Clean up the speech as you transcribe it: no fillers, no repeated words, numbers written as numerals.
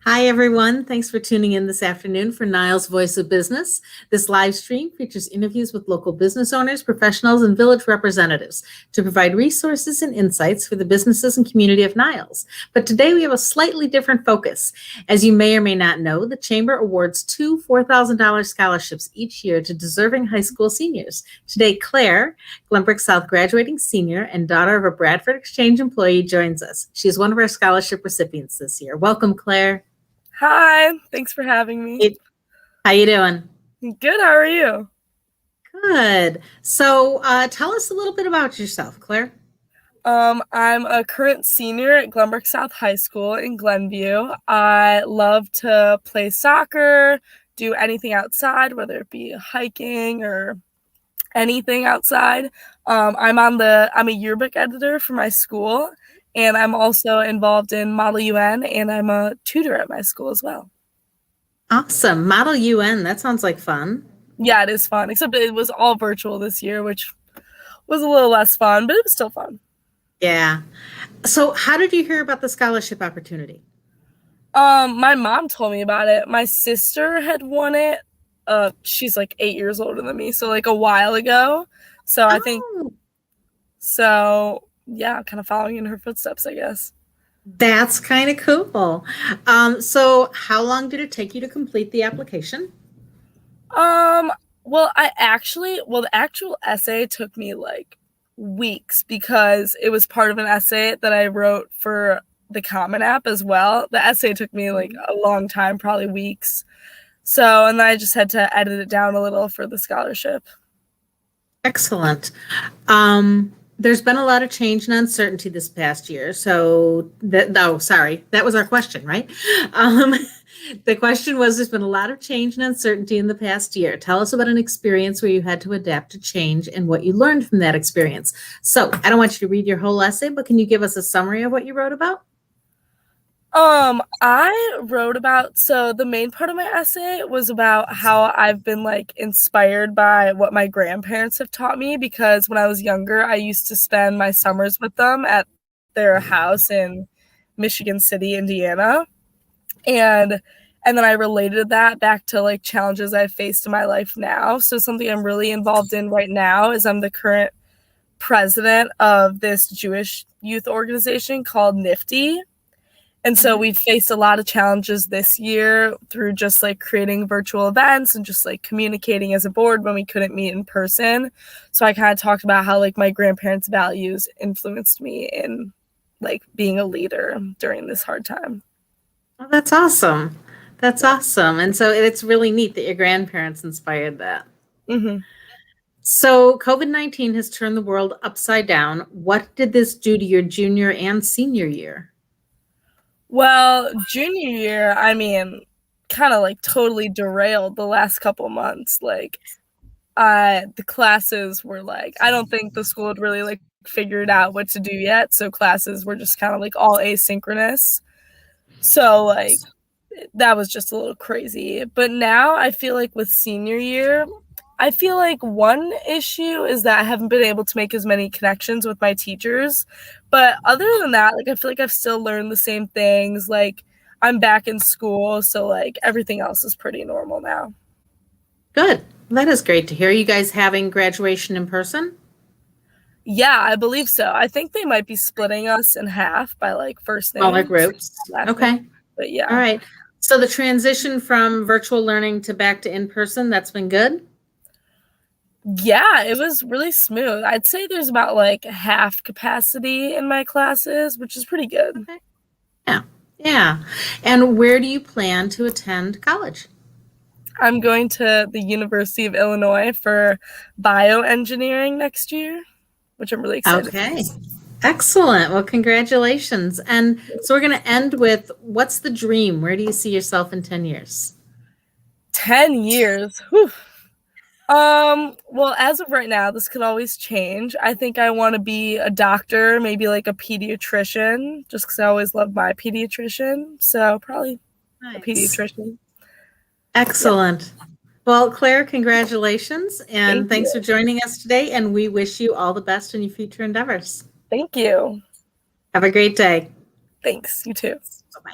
Hi, everyone. Thanks for tuning in this afternoon for Niles Voice of Business. This live stream features interviews with local business owners, professionals, and village representatives to provide resources and insights for the businesses and community of Niles. But today we have a slightly different focus. As you may or may not know, the Chamber awards two $4,000 scholarships each year to deserving high school seniors. Today, Claire, Glenbrook South graduating senior and daughter of a Bradford Exchange employee, joins us. She is one of our scholarship recipients this year. Welcome, Claire. Hi, thanks for having me. Hey, how you doing? Good, how are you? Good. So tell us a little bit about yourself, Claire. I'm a current senior at Glenbrook South High School in Glenview. I love to play soccer, do anything outside, whether it be hiking or anything outside. I'm a yearbook editor for my school, and I'm also involved in Model UN, and I'm a tutor at my school as well. Awesome. Model UN, that sounds like fun. Yeah, it is fun, except it was all virtual this year, which was a little less fun, but it was still fun. Yeah. So how did you hear about the scholarship opportunity? My mom told me about it. My sister had won it. She's like 8 years older than me, so like a while ago. So I think, yeah, kind of following in her footsteps, I guess. That's kind of cool. So how long did it take you to complete the application? Well, the actual essay took me like weeks because it was part of an essay that I wrote for the Common App as well. The essay took me like a long time, probably weeks. So, and then I just had to edit it down a little for the scholarship. Excellent. There's been a lot of change and uncertainty this past year. So that was our question, right? The question was, there's been a lot of change and uncertainty in the past year. Tell us about an experience where you had to adapt to change and what you learned from that experience. So I don't want you to read your whole essay, but can you give us a summary of what you wrote about? I wrote about, so the main part of my essay was about how I've been like inspired by what my grandparents have taught me, because when I was younger, I used to spend my summers with them at their house in Michigan City, Indiana. And then I related that back to like challenges I've faced in my life now. So something I'm really involved in right now is I'm the current president of this Jewish youth organization called NIFTY. And so we've faced a lot of challenges this year through just like creating virtual events and just like communicating as a board when we couldn't meet in person. So I kind of talked about how like my grandparents' values influenced me in like being a leader during this hard time. Oh, that's awesome. That's awesome. And so it's really neat that your grandparents inspired that. Mm-hmm. So COVID-19 has turned the world upside down. What did this do to your junior and senior year? Well, junior year, I mean, kind of like totally derailed the last couple months. Like, the classes were like, I don't think the school had really like figured out what to do yet. So classes were just kind of like all asynchronous. So like that was just a little crazy. But now I feel like with senior year, I feel like one issue is that I haven't been able to make as many connections with my teachers. But other than that, like I feel like I've still learned the same things. Like I'm back in school, so like everything else is pretty normal now. Good. That is great to hear. You guys having graduation in person? Yeah, I believe so. I think they might be splitting us in half by like first name. Smaller groups. Okay. But yeah. All right. So the transition from virtual learning to back to in-person, that's been good? Yeah, it was really smooth. I'd say there's about like half capacity in my classes, which is pretty good. Okay. Yeah. Yeah. And where do you plan to attend college? I'm going to the University of Illinois for bioengineering next year, which I'm really excited Okay. Excellent. Well, congratulations. And so we're going to end with, what's the dream? Where do you see yourself in 10 years? 10 years. Whew. Well, as of right now, this could always change. I think I want to be a doctor, maybe like a pediatrician, just because I always loved my pediatrician. So probably a pediatrician. Excellent. Yeah. Well, Claire, congratulations. And thanks you for joining us today. And we wish you all the best in your future endeavors. Thank you. Have a great day. Thanks. You too. Bye-bye.